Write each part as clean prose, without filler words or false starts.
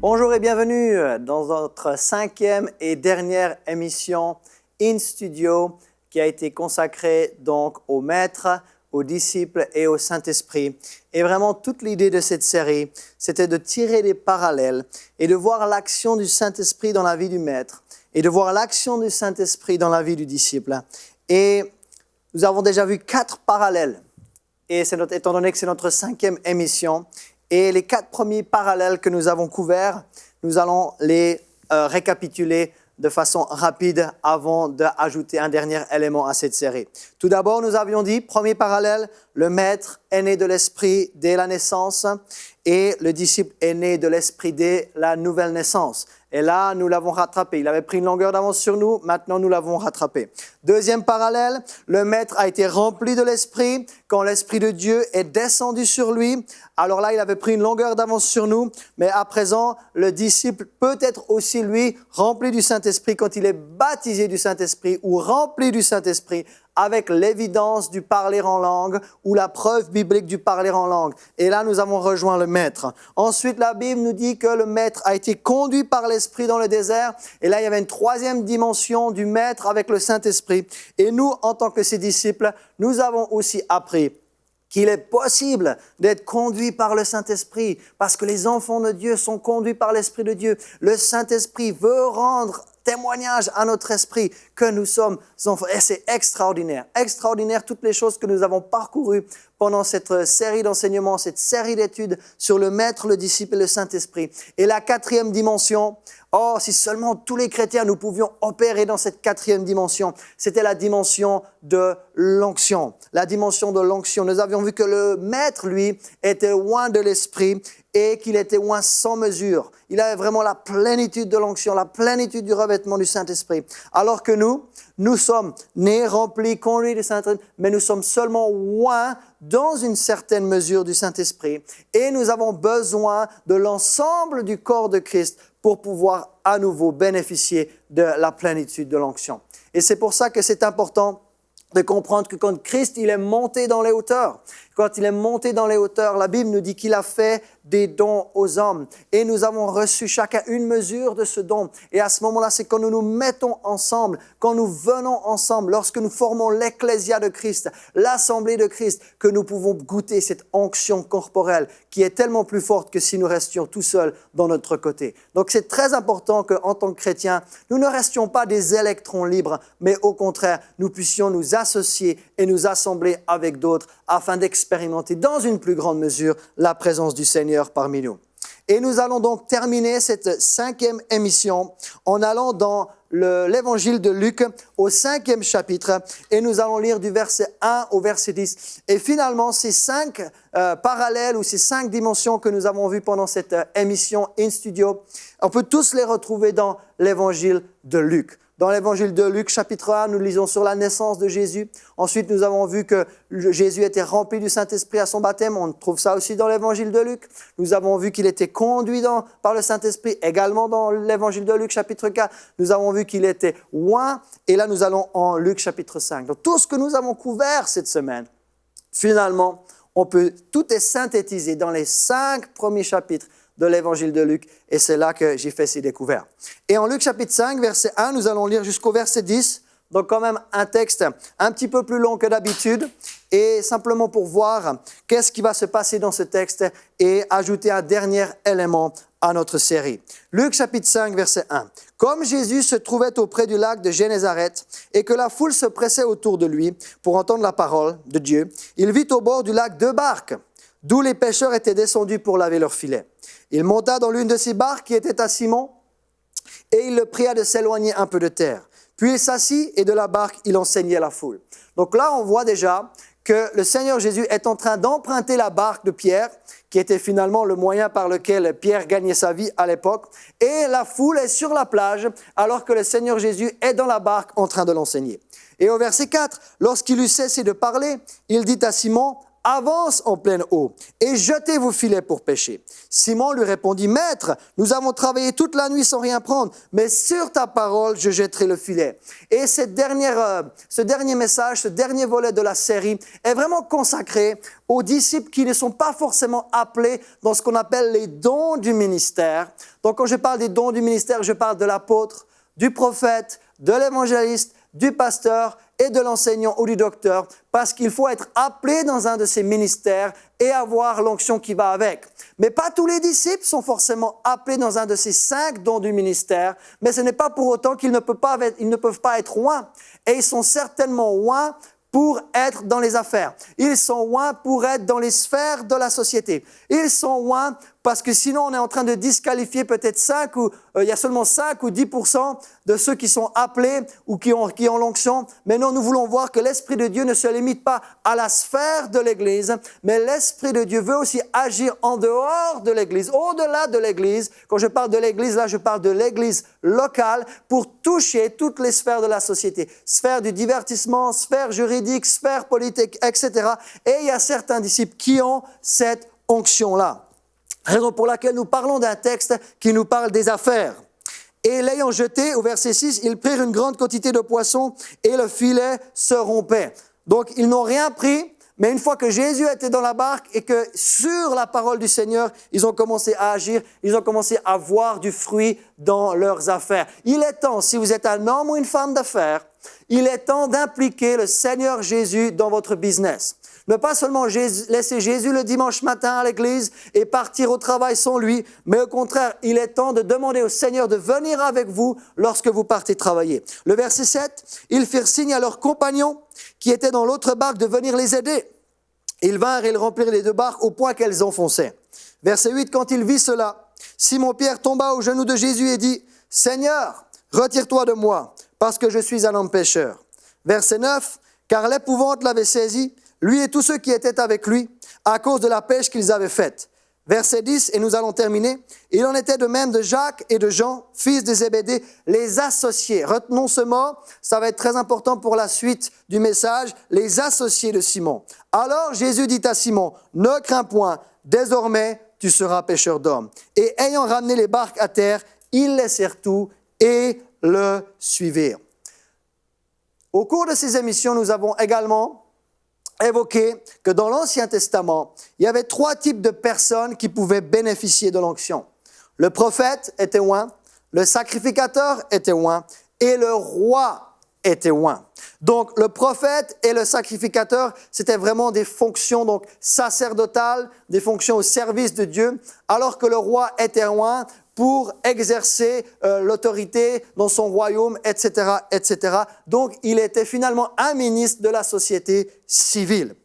Bonjour et bienvenue dans notre 5e et dernière émission In Studio qui a été consacrée donc au Maître, aux disciples et au Saint-Esprit. Et vraiment, toute l'idée de cette série, c'était de tirer des parallèles et de voir l'action du Saint-Esprit dans la vie du Maître et de voir l'action du Saint-Esprit dans la vie du disciple. Et nous avons déjà vu 4 parallèles. Et étant donné que c'est notre 5e émission, et les 4 premiers parallèles que nous avons couverts, nous allons les récapituler de façon rapide avant d'ajouter un dernier élément à cette série. Tout d'abord, nous avions dit, premier parallèle, le Maître est né de l'Esprit dès la naissance et le disciple est né de l'Esprit dès la nouvelle naissance. Et là, nous l'avons rattrapé. Il avait pris une longueur d'avance sur nous, maintenant nous l'avons rattrapé. Deuxième parallèle, le Maître a été rempli de l'Esprit quand l'Esprit de Dieu est descendu sur lui. Alors là, il avait pris une longueur d'avance sur nous, mais à présent, le disciple peut être aussi, lui, rempli du Saint-Esprit quand il est baptisé du Saint-Esprit ou rempli du Saint-Esprit avec l'évidence du parler en langue ou la preuve biblique du parler en langue. Et là, nous avons rejoint le Maître. Ensuite, la Bible nous dit que le Maître a été conduit par l'Esprit dans le désert. Et là, il y avait une troisième dimension du Maître avec le Saint-Esprit. Et nous, en tant que ses disciples, nous avons aussi appris qu'il est possible d'être conduit par le Saint-Esprit parce que les enfants de Dieu sont conduits par l'Esprit de Dieu. Le Saint-Esprit veut rendre témoignage à notre esprit que nous sommes enfants. Et c'est extraordinaire. Extraordinaire toutes les choses que nous avons parcourues pendant cette série d'enseignements, cette série d'études sur le Maître, le disciple et le Saint-Esprit. Et la 4e dimension, oh, si seulement tous les chrétiens, nous pouvions opérer dans cette 4e dimension, c'était la dimension de l'onction. La dimension de l'onction. Nous avions vu que le Maître, lui, était loin de l'Esprit et qu'il était loin sans mesure. Il avait vraiment la plénitude de l'onction, la plénitude du revêtement du Saint-Esprit. Alors que nous sommes nés, remplis, conduits du Saint-Esprit, mais nous sommes seulement loin dans une certaine mesure du Saint-Esprit. Et nous avons besoin de l'ensemble du corps de Christ pour pouvoir à nouveau bénéficier de la plénitude de l'onction. Et c'est pour ça que c'est important de comprendre que quand Christ il est monté dans les hauteurs, quand il est monté dans les hauteurs, la Bible nous dit qu'il a fait des dons aux hommes. Et nous avons reçu chacun une mesure de ce don. Et à ce moment-là, c'est quand nous nous mettons ensemble, quand nous venons ensemble, lorsque nous formons l'Ecclésia de Christ, l'Assemblée de Christ, que nous pouvons goûter cette onction corporelle qui est tellement plus forte que si nous restions tout seuls dans notre côté. Donc c'est très important qu'en tant que chrétiens, nous ne restions pas des électrons libres, mais au contraire, nous puissions nous associer et nous assembler avec d'autres afin d'expérimenter dans une plus grande mesure la présence du Seigneur parmi nous. Et nous allons donc terminer cette 5e émission en allant dans l'évangile de Luc au 5e chapitre et nous allons lire du verset 1 au verset 10. Et finalement, ces 5 parallèles ou ces 5 dimensions que nous avons vues pendant cette émission In Studio, on peut tous les retrouver dans l'évangile de Luc. Dans l'évangile de Luc, chapitre 1, nous lisons sur la naissance de Jésus. Ensuite, nous avons vu que Jésus était rempli du Saint-Esprit à son baptême. On trouve ça aussi dans l'évangile de Luc. Nous avons vu qu'il était conduit par le Saint-Esprit, également dans l'évangile de Luc, chapitre 4. Nous avons vu qu'il était loin. Et là, nous allons en Luc, chapitre 5. Donc, tout ce que nous avons couvert cette semaine, finalement, tout est synthétisé dans les 5 premiers chapitres de l'évangile de Luc, et c'est là que j'ai fait ces découvertes. Et en Luc chapitre 5, verset 1, nous allons lire jusqu'au verset 10, donc quand même un texte un petit peu plus long que d'habitude, et simplement pour voir qu'est-ce qui va se passer dans ce texte et ajouter un dernier élément à notre série. Luc chapitre 5, verset 1. « Comme Jésus se trouvait auprès du lac de Génézareth et que la foule se pressait autour de lui pour entendre la parole de Dieu, il vit au bord du lac 2 barques, d'où les pêcheurs étaient descendus pour laver leurs filets. Il monta dans l'une de ces barques qui était à Simon et il le pria de s'éloigner un peu de terre. Puis il s'assit et de la barque, il enseignait la foule. » Donc là, on voit déjà que le Seigneur Jésus est en train d'emprunter la barque de Pierre, qui était finalement le moyen par lequel Pierre gagnait sa vie à l'époque. Et la foule est sur la plage alors que le Seigneur Jésus est dans la barque en train de l'enseigner. Et au verset 4, lorsqu'il eut cessé de parler, il dit à Simon, avance en pleine eau et jetez vos filets pour pêcher. Simon lui répondit, Maître, nous avons travaillé toute la nuit sans rien prendre, mais sur ta parole, je jetterai le filet. Et ce dernier message, ce dernier volet de la série est vraiment consacré aux disciples qui ne sont pas forcément appelés dans ce qu'on appelle les dons du ministère. Donc quand je parle des dons du ministère, je parle de l'apôtre, du prophète, de l'évangéliste, du pasteur et de l'enseignant ou du docteur, parce qu'il faut être appelé dans un de ces ministères et avoir l'onction qui va avec. Mais pas tous les disciples sont forcément appelés dans un de ces 5 dons du ministère, mais ce n'est pas pour autant qu'ils ne peuvent pas être oints. Et ils sont certainement oints pour être dans les affaires. Ils sont oints pour être dans les sphères de la société. Ils sont oints parce que sinon on est en train de disqualifier peut-être il y a seulement 5 ou 10% de ceux qui sont appelés ou qui ont l'onction. Mais non, nous voulons voir que l'Esprit de Dieu ne se limite pas à la sphère de l'Église, mais l'Esprit de Dieu veut aussi agir en dehors de l'Église, au-delà de l'Église. Quand je parle de l'Église, là, je parle de l'Église locale pour toucher toutes les sphères de la société. Sphère du divertissement, sphère juridique, sphère politique, etc. Et il y a certains disciples qui ont cette onction-là. Raison pour laquelle nous parlons d'un texte qui nous parle des affaires. Et l'ayant jeté, au verset 6, ils prirent une grande quantité de poissons et le filet se rompait. Donc, ils n'ont rien pris, mais une fois que Jésus était dans la barque et que sur la parole du Seigneur, ils ont commencé à agir, ils ont commencé à voir du fruit dans leurs affaires. Il est temps, si vous êtes un homme ou une femme d'affaires, il est temps d'impliquer le Seigneur Jésus dans votre business. Ne pas seulement laisser Jésus le dimanche matin à l'église et partir au travail sans lui, mais au contraire, il est temps de demander au Seigneur de venir avec vous lorsque vous partez travailler. Le verset 7, ils firent signe à leurs compagnons qui étaient dans l'autre barque de venir les aider. Ils vinrent et ils remplirent les 2 barques au point qu'elles enfonçaient. Verset 8, quand il vit cela, Simon-Pierre tomba aux genoux de Jésus et dit, « Seigneur, retire-toi de moi, parce que je suis un homme pécheur. » Verset 9, car l'épouvante l'avait saisi, lui et tous ceux qui étaient avec lui, à cause de la pêche qu'ils avaient faite. Verset 10, et nous allons terminer. Il en était de même de Jacques et de Jean, fils de Zébédée, les associés. Retenons ce mot, ça va être très important pour la suite du message, les associés de Simon. Alors Jésus dit à Simon, ne crains point, désormais tu seras pêcheur d'hommes. Et ayant ramené les barques à terre, ils laissèrent tout et le suivirent. Au cours de ces émissions, nous avons également évoqué que dans l'Ancien Testament, il y avait 3 types de personnes qui pouvaient bénéficier de l'onction. Le prophète était oint, le sacrificateur était oint et le roi était oint. Donc le prophète et le sacrificateur, c'était vraiment des fonctions donc sacerdotales, des fonctions au service de Dieu, alors que le roi était oint pour exercer l'autorité dans son royaume, etc., etc. Donc, il était finalement un ministre de la société civile.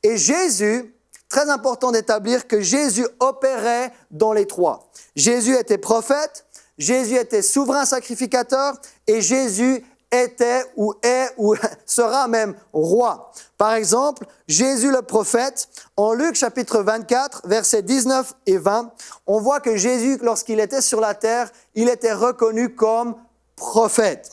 Et Jésus, très important d'établir que Jésus opérait dans les 3. Jésus était prophète, Jésus était souverain sacrificateur et Jésus était ou est ou sera même roi. Par exemple, Jésus le prophète, en Luc chapitre 24, versets 19 et 20, on voit que Jésus, lorsqu'il était sur la terre, il était reconnu comme prophète.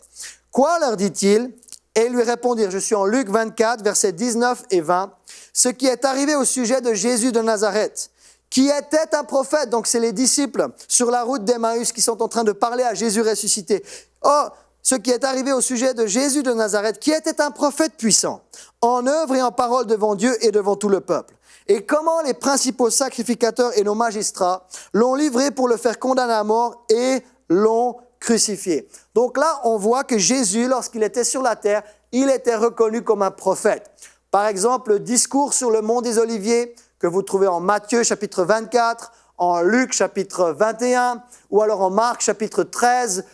Quoi leur dit-il? Et ils lui répondirent, je suis en Luc 24, versets 19 et 20, ce qui est arrivé au sujet de Jésus de Nazareth, qui était un prophète, donc c'est les disciples sur la route d'Emmaüs qui sont en train de parler à Jésus ressuscité. Oh, ce qui est arrivé au sujet de Jésus de Nazareth, qui était un prophète puissant, en œuvre et en parole devant Dieu et devant tout le peuple. Et comment les principaux sacrificateurs et nos magistrats l'ont livré pour le faire condamner à mort et l'ont crucifié. Donc là, on voit que Jésus, lorsqu'il était sur la terre, il était reconnu comme un prophète. Par exemple, le discours sur le mont des Oliviers, que vous trouvez en Matthieu chapitre 24, en Luc chapitre 21, ou alors en Marc chapitre 13,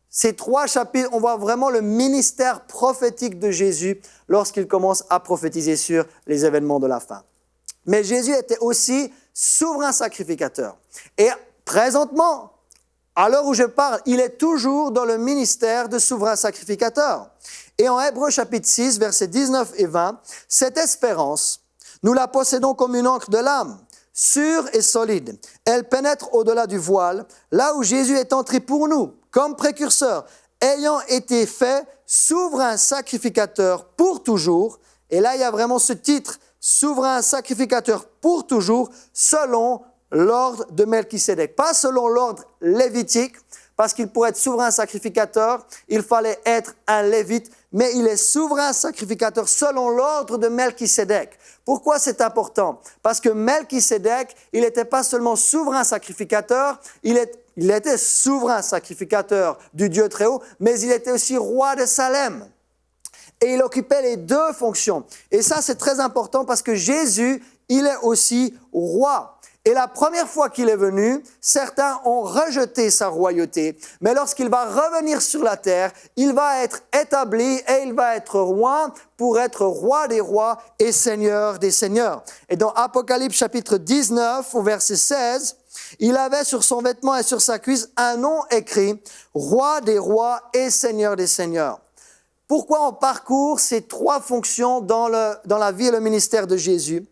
ces 3 chapitres, on voit vraiment le ministère prophétique de Jésus lorsqu'il commence à prophétiser sur les événements de la fin. Mais Jésus était aussi souverain sacrificateur. Et présentement, à l'heure où je parle, il est toujours dans le ministère de souverain sacrificateur. Et en Hébreux chapitre 6, versets 19 et 20, cette espérance, nous la possédons comme une encre de l'âme, sûre et solide. Elle pénètre au-delà du voile, là où Jésus est entré pour nous, comme précurseur, ayant été fait souverain sacrificateur pour toujours. Et là, il y a vraiment ce titre, souverain sacrificateur pour toujours, selon l'ordre de Melchisédek. Pas selon l'ordre lévitique, parce qu'il pour être souverain sacrificateur, il fallait être un lévite, mais il est souverain sacrificateur selon l'ordre de Melchisédek. Pourquoi c'est important? Parce que Melchisédek, il n'était pas seulement souverain sacrificateur, il était souverain sacrificateur du Dieu très haut, mais il était aussi roi de Salem. Et il occupait les deux fonctions. Et ça, c'est très important parce que Jésus, il est aussi roi. Et la première fois qu'il est venu, certains ont rejeté sa royauté. Mais lorsqu'il va revenir sur la terre, il va être établi et il va être roi pour être roi des rois et seigneur des seigneurs. Et dans Apocalypse chapitre 19, au verset 16, il avait sur son vêtement et sur sa cuisse un nom écrit « Roi des rois et seigneur des seigneurs ». Pourquoi on parcourt ces trois fonctions dans la vie et le ministère de Jésus?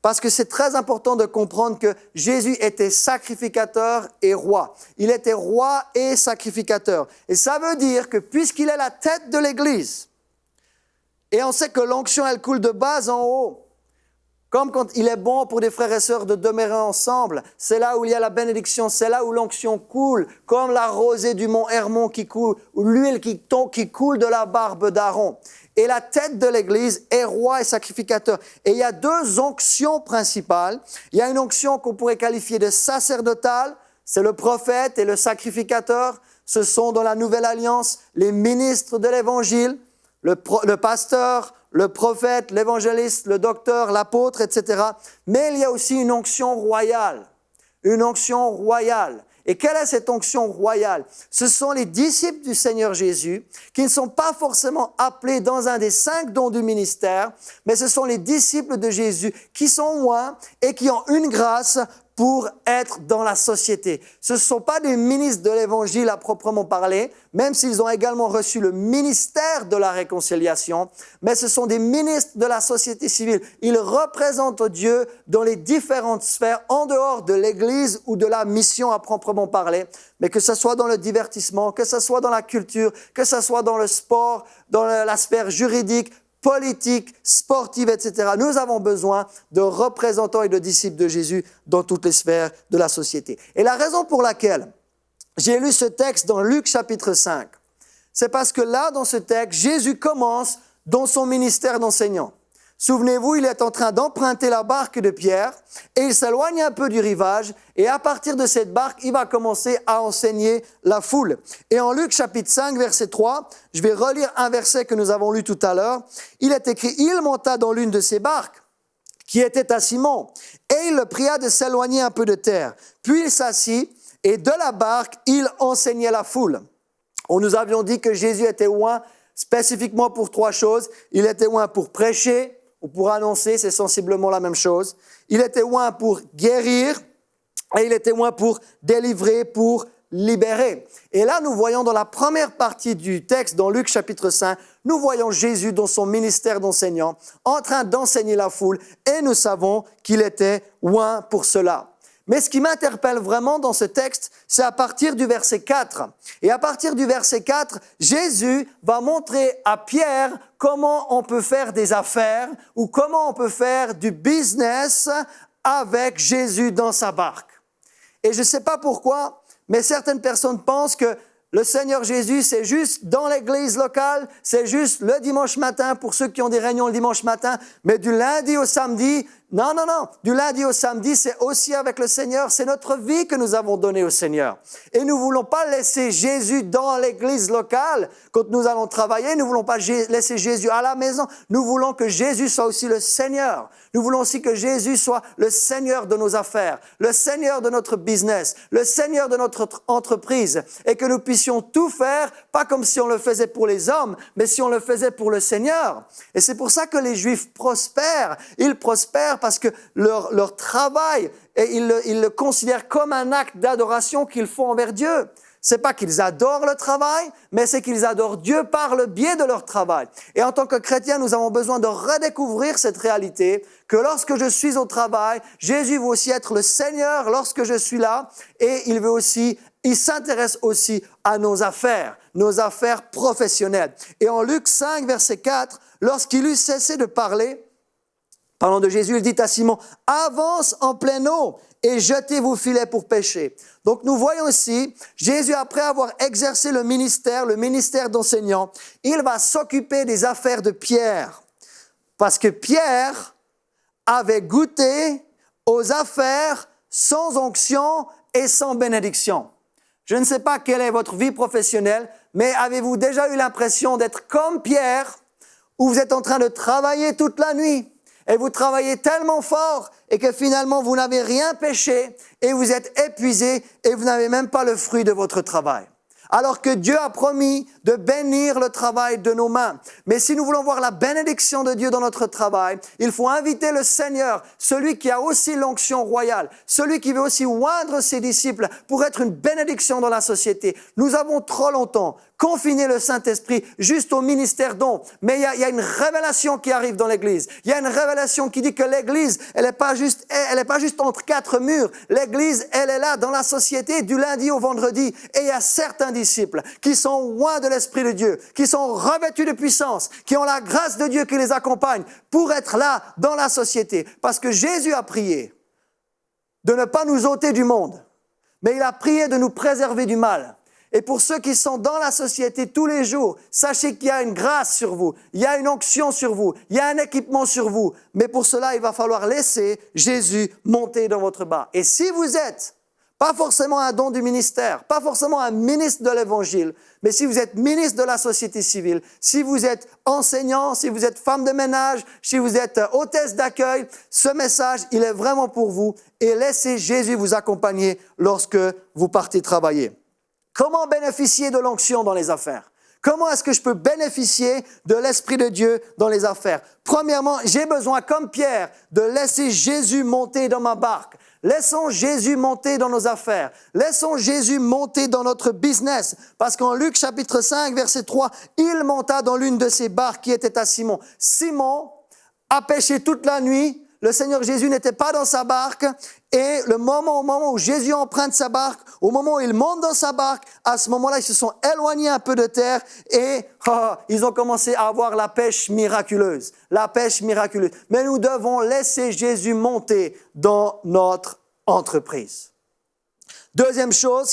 Parce que c'est très important de comprendre que Jésus était sacrificateur et roi. Il était roi et sacrificateur. Et ça veut dire que puisqu'il est la tête de l'Église, et on sait que l'onction, elle coule de bas en haut, comme quand il est bon pour des frères et sœurs de demeurer ensemble, c'est là où il y a la bénédiction, c'est là où l'onction coule, comme la rosée du mont Hermon qui coule, ou l'huile qui coule de la barbe d'Aaron. Et la tête de l'Église est roi et sacrificateur. Et il y a deux onctions principales. Il y a une onction qu'on pourrait qualifier de sacerdotale, c'est le prophète et le sacrificateur. Ce sont dans la Nouvelle Alliance les ministres de l'Évangile, le pasteur, le prophète, l'évangéliste, le docteur, l'apôtre, etc. Mais il y a aussi une onction royale. Une onction royale. Et quelle est cette onction royale? Ce sont les disciples du Seigneur Jésus qui ne sont pas forcément appelés dans un des 5 dons du ministère, mais ce sont les disciples de Jésus qui sont loin et qui ont une grâce pour être dans la société. Ce ne sont pas des ministres de l'Évangile à proprement parler, même s'ils ont également reçu le ministère de la réconciliation, mais ce sont des ministres de la société civile. Ils représentent Dieu dans les différentes sphères, en dehors de l'Église ou de la mission à proprement parler, mais que ce soit dans le divertissement, que ce soit dans la culture, que ce soit dans le sport, dans la sphère juridique, politique, sportive, etc. Nous avons besoin de représentants et de disciples de Jésus dans toutes les sphères de la société. Et la raison pour laquelle j'ai lu ce texte dans Luc chapitre 5, c'est parce que là, dans ce texte, Jésus commence dans son ministère d'enseignant. Souvenez-vous, il est en train d'emprunter la barque de Pierre et il s'éloigne un peu du rivage et à partir de cette barque, il va commencer à enseigner la foule. Et en Luc chapitre 5, verset 3, je vais relire un verset que nous avons lu tout à l'heure. Il est écrit « Il monta dans l'une de ses barques qui était à Simon et il le pria de s'éloigner un peu de terre. Puis il s'assit et de la barque, il enseignait la foule. » Nous avions dit que Jésus était loin spécifiquement pour 3 choses. Il était loin pour prêcher, ou pour annoncer, c'est sensiblement la même chose. Il était loin pour guérir et il était loin pour délivrer, pour libérer. Et là, nous voyons dans la première partie du texte, dans Luc chapitre 5, nous voyons Jésus dans son ministère d'enseignant, en train d'enseigner la foule et nous savons qu'il était loin pour cela. Mais ce qui m'interpelle vraiment dans ce texte, c'est à partir du verset 4. Et à partir du verset 4, Jésus va montrer à Pierre comment on peut faire des affaires ou comment on peut faire du business avec Jésus dans sa barque. Et je ne sais pas pourquoi, mais certaines personnes pensent que le Seigneur Jésus, c'est juste dans l'église locale, c'est juste le dimanche matin pour ceux qui ont des réunions le dimanche matin, mais du lundi au samedi, non, du lundi au samedi, c'est aussi avec le Seigneur, c'est notre vie que nous avons donnée au Seigneur. Et nous ne voulons pas laisser Jésus dans l'église locale quand nous allons travailler, nous ne voulons pas laisser Jésus à la maison, nous voulons que Jésus soit aussi le Seigneur. Nous voulons aussi que Jésus soit le Seigneur de nos affaires, le Seigneur de notre business, le Seigneur de notre entreprise et que nous puissions tout faire, pas comme si on le faisait pour les hommes, mais si on le faisait pour le Seigneur. Et c'est pour ça que les Juifs prospèrent. Ils prospèrent parce que leur travail, et ils le considèrent comme un acte d'adoration qu'ils font envers Dieu. C'est pas qu'ils adorent le travail, mais c'est qu'ils adorent Dieu par le biais de leur travail. Et en tant que chrétiens, nous avons besoin de redécouvrir cette réalité, que lorsque je suis au travail, Jésus veut aussi être le Seigneur lorsque je suis là, et il s'intéresse aussi à nos affaires professionnelles. Et en Luc 5, verset 4, lorsqu'il eut cessé de parler, Parlant de Jésus, il dit à Simon, avance en pleine eau et jetez vos filets pour pêcher. Donc nous voyons ici, Jésus, après avoir exercé le ministère d'enseignant, il va s'occuper des affaires de Pierre. Parce que Pierre avait goûté aux affaires sans onction et sans bénédiction. Je ne sais pas quelle est votre vie professionnelle, mais avez-vous déjà eu l'impression d'être comme Pierre, où vous êtes en train de travailler toute la nuit et vous travaillez tellement fort et que finalement vous n'avez rien pêché et vous êtes épuisé et vous n'avez même pas le fruit de votre travail. Alors que Dieu a promis de bénir le travail de nos mains. Mais si nous voulons voir la bénédiction de Dieu dans notre travail, il faut inviter le Seigneur, celui qui a aussi l'onction royale, celui qui veut aussi oindre ses disciples pour être une bénédiction dans la société. Nous avons trop longtemps confiné le Saint-Esprit juste au ministère don. Mais il y a une révélation qui arrive dans l'Église. Il y a une révélation qui dit que l'Église, elle est pas juste entre quatre murs. L'Église, elle est là dans la société du lundi au vendredi. Et il y a certains disciples qui sont loin de l'Esprit de Dieu, qui sont revêtus de puissance, qui ont la grâce de Dieu qui les accompagne pour être là dans la société. Parce que Jésus a prié de ne pas nous ôter du monde, mais il a prié de nous préserver du mal. Et pour ceux qui sont dans la société tous les jours, sachez qu'il y a une grâce sur vous, il y a une onction sur vous, il y a un équipement sur vous. Mais pour cela, il va falloir laisser Jésus monter dans votre barque. Et si vous êtes pas forcément un don du ministère, pas forcément un ministre de l'Évangile, mais si vous êtes ministre de la société civile, si vous êtes enseignant, si vous êtes femme de ménage, si vous êtes hôtesse d'accueil, ce message, il est vraiment pour vous. Et laissez Jésus vous accompagner lorsque vous partez travailler. Comment bénéficier de l'onction dans les affaires? Comment est-ce que je peux bénéficier de l'Esprit de Dieu dans les affaires? Premièrement, j'ai besoin, comme Pierre, de laisser Jésus monter dans ma barque. Laissons Jésus monter dans nos affaires. Laissons Jésus monter dans notre business. Parce qu'en Luc chapitre 5, verset 3, il monta dans l'une de ses barques qui était à Simon. Simon a pêché toute la nuit. Le Seigneur Jésus n'était pas dans sa barque. Et au moment où Jésus emprunte sa barque, au moment où il monte dans sa barque, à ce moment-là, ils se sont éloignés un peu de terre et ils ont commencé à avoir la pêche miraculeuse. La pêche miraculeuse. Mais nous devons laisser Jésus monter dans notre entreprise. Deuxième chose,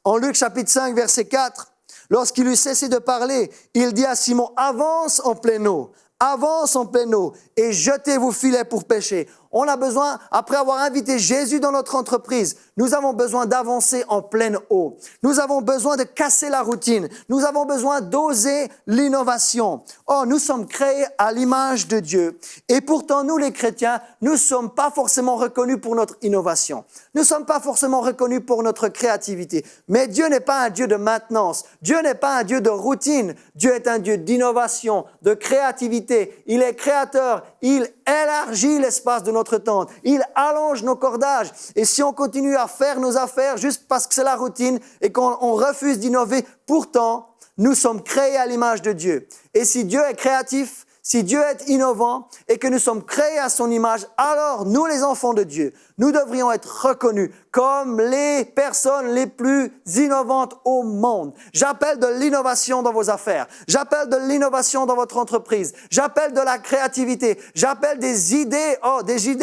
en Luc chapitre 5, verset 4, lorsqu'il eut cessé de parler, il dit à Simon, avance en pleine eau. Avance en pleine eau et jetez vos filets pour pêcher. On a besoin, après avoir invité Jésus dans notre entreprise, nous avons besoin d'avancer en pleine eau. Nous avons besoin de casser la routine. Nous avons besoin d'oser l'innovation. Oh, nous sommes créés à l'image de Dieu. Et pourtant, nous les chrétiens, nous ne sommes pas forcément reconnus pour notre innovation. Nous ne sommes pas forcément reconnus pour notre créativité. Mais Dieu n'est pas un Dieu de maintenance. Dieu n'est pas un Dieu de routine. Dieu est un Dieu d'innovation, de créativité. Il est créateur. Il élargit l'espace de notre tente. Il allonge nos cordages. Et si on continue à faire nos affaires juste parce que c'est la routine et qu'on refuse d'innover, pourtant, nous sommes créés à l'image de Dieu. Et si Dieu est créatif, si Dieu est innovant et que nous sommes créés à son image, alors nous, les enfants de Dieu, nous devrions être reconnus comme les personnes les plus innovantes au monde. J'appelle de l'innovation dans vos affaires. J'appelle de l'innovation dans votre entreprise. J'appelle de la créativité. J'appelle des idées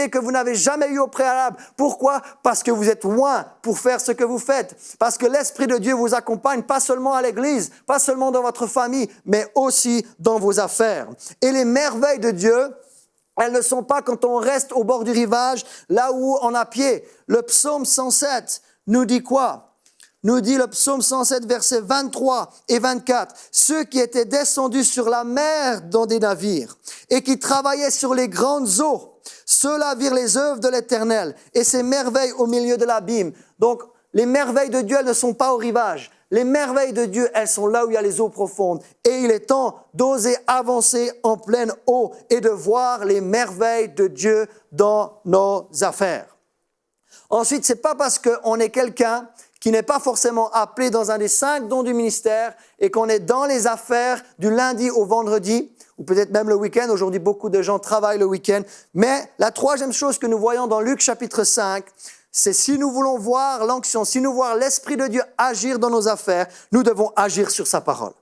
que vous n'avez jamais eues au préalable. Pourquoi? Parce que vous êtes loin pour faire ce que vous faites. Parce que l'Esprit de Dieu vous accompagne, pas seulement à l'église, pas seulement dans votre famille, mais aussi dans vos affaires. Et les merveilles de Dieu, elles ne sont pas quand on reste au bord du rivage, là où on a pied. Le psaume 107 nous dit quoi? Nous dit le psaume 107, versets 23 et 24. Ceux qui étaient descendus sur la mer dans des navires et qui travaillaient sur les grandes eaux, ceux-là virent les œuvres de l'Éternel et ses merveilles au milieu de l'abîme. Donc, les merveilles de Dieu, elles ne sont pas au rivage. Les merveilles de Dieu, elles sont là où il y a les eaux profondes. Et il est temps d'oser avancer en pleine eau et de voir les merveilles de Dieu dans nos affaires. Ensuite, c'est pas parce qu'on est quelqu'un qui n'est pas forcément appelé dans un des 5 dons du ministère et qu'on est dans les affaires du lundi au vendredi, ou peut-être même le week-end. Aujourd'hui, beaucoup de gens travaillent le week-end. Mais la troisième chose que nous voyons dans Luc chapitre 5, c'est si nous voulons voir l'onction, si nous voulons voir l'Esprit de Dieu agir dans nos affaires, nous devons agir sur sa parole.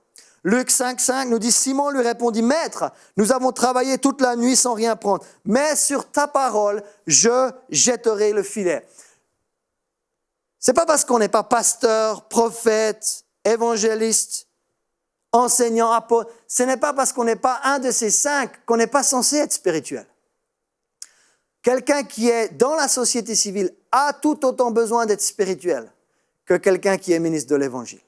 Luc 5,5 nous dit, Simon lui répondit, Maître, nous avons travaillé toute la nuit sans rien prendre, mais sur ta parole, je jetterai le filet. C'est pas parce qu'on n'est pas pasteur, prophète, évangéliste, enseignant, apôtre, ce n'est pas parce qu'on n'est pas un de ces 5 qu'on n'est pas censé être spirituel. Quelqu'un qui est dans la société civile a tout autant besoin d'être spirituel que quelqu'un qui est ministre de l'Évangile.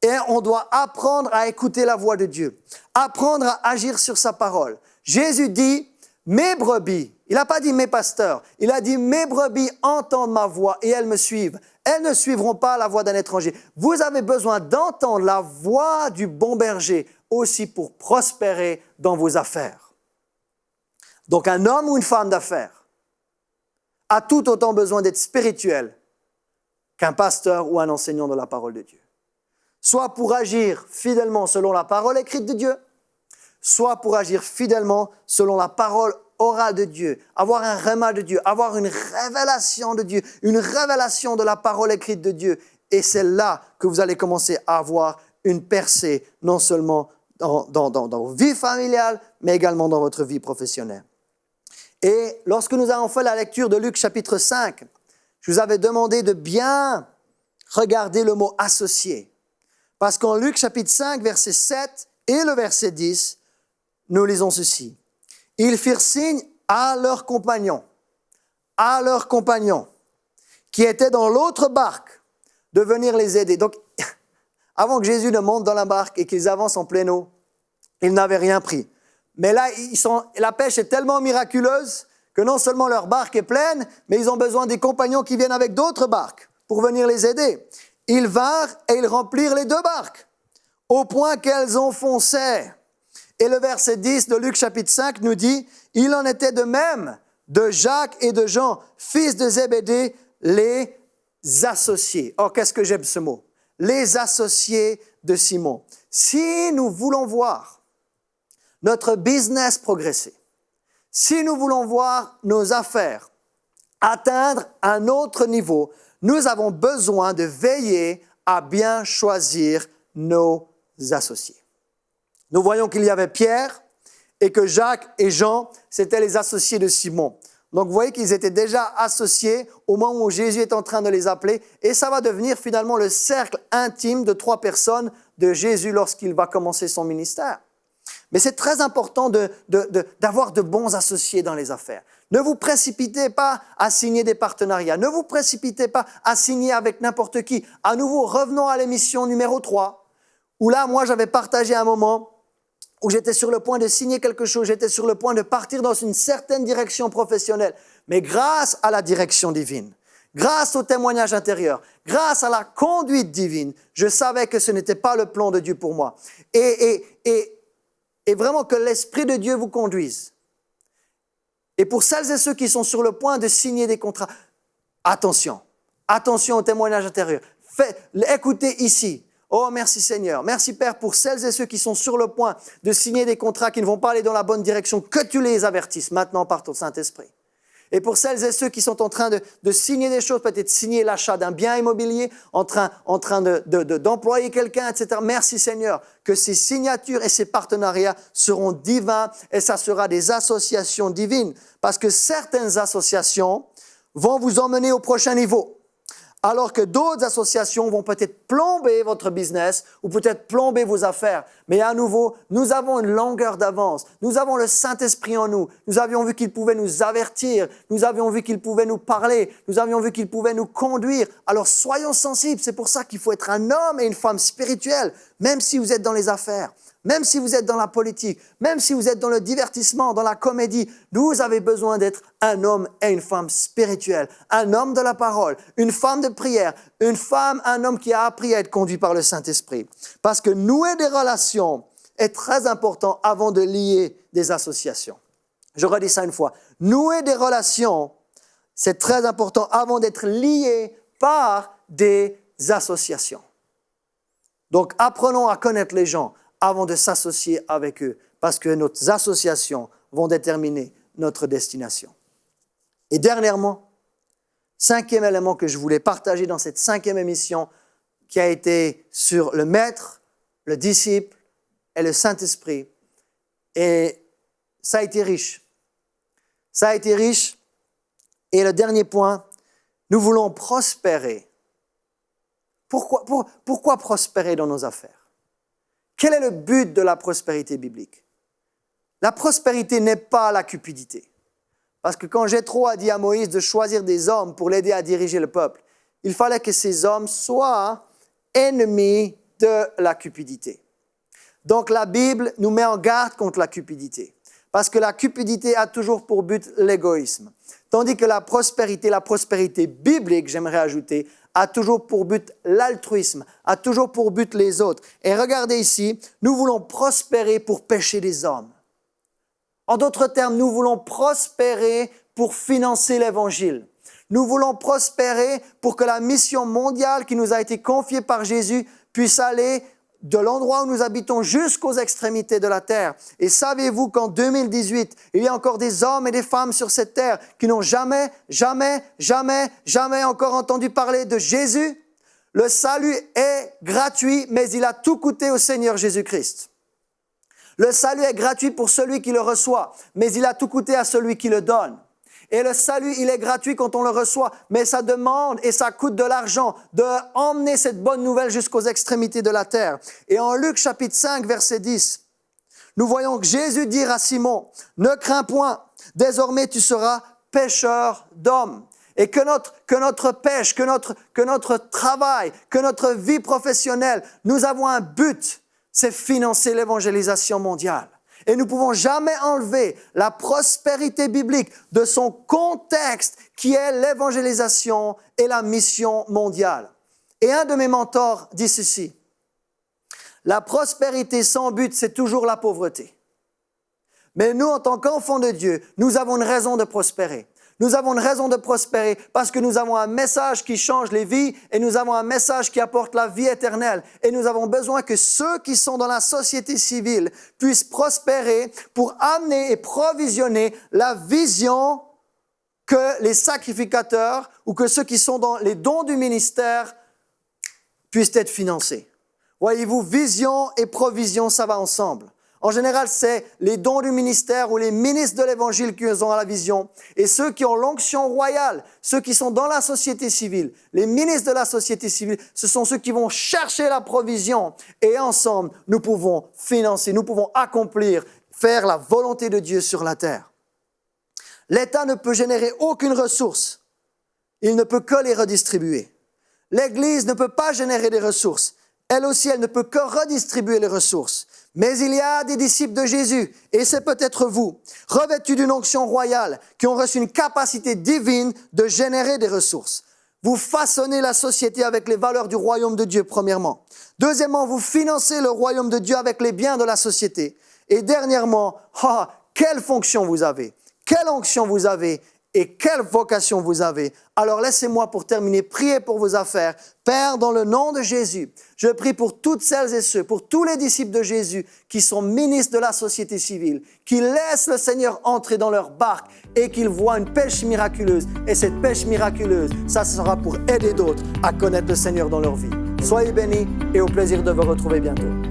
Et on doit apprendre à écouter la voix de Dieu, apprendre à agir sur sa parole. Jésus dit, mes brebis, il n'a pas dit mes pasteurs, il a dit mes brebis entendent ma voix et elles me suivent. Elles ne suivront pas la voix d'un étranger. Vous avez besoin d'entendre la voix du bon berger aussi pour prospérer dans vos affaires. Donc un homme ou une femme d'affaires a tout autant besoin d'être spirituel qu'un pasteur ou un enseignant de la parole de Dieu. Soit pour agir fidèlement selon la parole écrite de Dieu, soit pour agir fidèlement selon la parole orale de Dieu, avoir un rhéma de Dieu, avoir une révélation de Dieu, une révélation de la parole écrite de Dieu. Et c'est là que vous allez commencer à avoir une percée, non seulement dans vos vies familiales, mais également dans votre vie professionnelle. Et lorsque nous avons fait la lecture de Luc chapitre 5, je vous avais demandé de bien regarder le mot « associé ». Parce qu'en Luc chapitre 5, verset 7 et le verset 10, nous lisons ceci. « Ils firent signe à leurs compagnons, qui étaient dans l'autre barque, de venir les aider. » Donc, avant que Jésus ne monte dans la barque et qu'ils avancent en pleine eau, ils n'avaient rien pris. Mais là, la pêche est tellement miraculeuse que non seulement leur barque est pleine, mais ils ont besoin des compagnons qui viennent avec d'autres barques pour venir les aider. Ils vinrent et ils remplirent les 2 barques, au point qu'elles enfonçaient. Et le verset 10 de Luc chapitre 5 nous dit, « Il en était de même de Jacques et de Jean, fils de Zébédée, les associés. » Oh, qu'est-ce que j'aime ce mot. Les associés de Simon. Si nous voulons voir notre business progresser, si nous voulons voir nos affaires atteindre un autre niveau, nous avons besoin de veiller à bien choisir nos associés. Nous voyons qu'il y avait Pierre et que Jacques et Jean, c'étaient les associés de Simon. Donc vous voyez qu'ils étaient déjà associés au moment où Jésus est en train de les appeler et ça va devenir finalement le cercle intime de 3 personnes de Jésus lorsqu'il va commencer son ministère. Mais c'est très important d'avoir de bons associés dans les affaires. Ne vous précipitez pas à signer des partenariats. Ne vous précipitez pas à signer avec n'importe qui. À nouveau, revenons à l'émission numéro 3, où là, moi, j'avais partagé un moment où j'étais sur le point de signer quelque chose, j'étais sur le point de partir dans une certaine direction professionnelle. Mais grâce à la direction divine, grâce au témoignage intérieur, grâce à la conduite divine, je savais que ce n'était pas le plan de Dieu pour moi. Et vraiment que l'Esprit de Dieu vous conduise. Et pour celles et ceux qui sont sur le point de signer des contrats, attention au témoignage intérieur. Écoutez ici. Oh, merci Seigneur. Merci Père pour celles et ceux qui sont sur le point de signer des contrats qui ne vont pas aller dans la bonne direction, que tu les avertisses maintenant par ton Saint-Esprit. Et pour celles et ceux qui sont en train de signer des choses, peut-être signer l'achat d'un bien immobilier, en train d'employer quelqu'un, etc. Merci Seigneur que ces signatures et ces partenariats seront divins et ça sera des associations divines. Parce que certaines associations vont vous emmener au prochain niveau. Alors que d'autres associations vont peut-être plomber votre business ou peut-être plomber vos affaires. Mais à nouveau, nous avons une longueur d'avance. Nous avons le Saint-Esprit en nous. Nous avions vu qu'il pouvait nous avertir. Nous avions vu qu'il pouvait nous parler. Nous avions vu qu'il pouvait nous conduire. Alors soyons sensibles. C'est pour ça qu'il faut être un homme et une femme spirituelle, même si vous êtes dans les affaires. Même si vous êtes dans la politique, même si vous êtes dans le divertissement, dans la comédie, vous avez besoin d'être un homme et une femme spirituelle, un homme de la parole, une femme de prière, une femme, un homme qui a appris à être conduit par le Saint-Esprit. Parce que nouer des relations est très important avant de lier des associations. Je redis ça une fois. Nouer des relations, c'est très important avant d'être lié par des associations. Donc apprenons à connaître les gens avant de s'associer avec eux, parce que nos associations vont déterminer notre destination. Et dernièrement, 5e élément que je voulais partager dans cette 5e émission, qui a été sur le maître, le disciple, et le Saint-Esprit. Et ça a été riche. Ça a été riche. Et le dernier point, nous voulons prospérer. Pourquoi prospérer dans nos affaires? Quel est le but de la prospérité biblique? La prospérité n'est pas la cupidité. Parce que quand Jéthro a dit à Moïse de choisir des hommes pour l'aider à diriger le peuple, il fallait que ces hommes soient ennemis de la cupidité. Donc la Bible nous met en garde contre la cupidité. Parce que la cupidité a toujours pour but l'égoïsme. Tandis que la prospérité biblique, j'aimerais ajouter, a toujours pour but l'altruisme, a toujours pour but les autres. Et regardez ici, nous voulons prospérer pour pêcher des hommes. En d'autres termes, nous voulons prospérer pour financer l'Évangile. Nous voulons prospérer pour que la mission mondiale qui nous a été confiée par Jésus puisse aller de l'endroit où nous habitons jusqu'aux extrémités de la terre. Et savez-vous qu'en 2018, il y a encore des hommes et des femmes sur cette terre qui n'ont jamais encore entendu parler de Jésus? Le salut est gratuit, mais il a tout coûté au Seigneur Jésus-Christ. Le salut est gratuit pour celui qui le reçoit, mais il a tout coûté à celui qui le donne. Et le salut, il est gratuit quand on le reçoit, mais ça demande et ça coûte de l'argent d'emmener cette bonne nouvelle jusqu'aux extrémités de la terre. Et en Luc chapitre 5, verset 10, nous voyons que Jésus dit à Simon, « Ne crains point, désormais tu seras pêcheur d'hommes. » Et que notre pêche, que notre travail, que notre vie professionnelle, nous avons un but, c'est financer l'évangélisation mondiale. Et nous ne pouvons jamais enlever la prospérité biblique de son contexte qui est l'évangélisation et la mission mondiale. Et un de mes mentors dit ceci, « La prospérité sans but, c'est toujours la pauvreté. Mais nous, en tant qu'enfants de Dieu, nous avons une raison de prospérer. Nous avons une raison de prospérer parce que nous avons un message qui change les vies et nous avons un message qui apporte la vie éternelle. Et nous avons besoin que ceux qui sont dans la société civile puissent prospérer pour amener et provisionner la vision que les sacrificateurs ou que ceux qui sont dans les dons du ministère puissent être financés. Voyez-vous, vision et provision, ça va ensemble. En général, c'est les dons du ministère ou les ministres de l'Évangile qui ont la vision. Et ceux qui ont l'onction royale, ceux qui sont dans la société civile, les ministres de la société civile, ce sont ceux qui vont chercher la provision. Et ensemble, nous pouvons financer, nous pouvons accomplir, faire la volonté de Dieu sur la terre. L'État ne peut générer aucune ressource. Il ne peut que les redistribuer. L'Église ne peut pas générer des ressources. Elle aussi, elle ne peut que redistribuer les ressources. Mais il y a des disciples de Jésus, et c'est peut-être vous, revêtus d'une onction royale, qui ont reçu une capacité divine de générer des ressources. Vous façonnez la société avec les valeurs du royaume de Dieu, premièrement. Deuxièmement, vous financez le royaume de Dieu avec les biens de la société. Et dernièrement, quelle fonction vous avez, quelle onction vous avez et quelle vocation vous avez. Alors laissez-moi pour terminer prier pour vos affaires. Père, dans le nom de Jésus, je prie pour toutes celles et ceux, pour tous les disciples de Jésus qui sont ministres de la société civile, qui laissent le Seigneur entrer dans leur barque et qu'ils voient une pêche miraculeuse. Et cette pêche miraculeuse, ça sera pour aider d'autres à connaître le Seigneur dans leur vie. Soyez bénis et au plaisir de vous retrouver bientôt.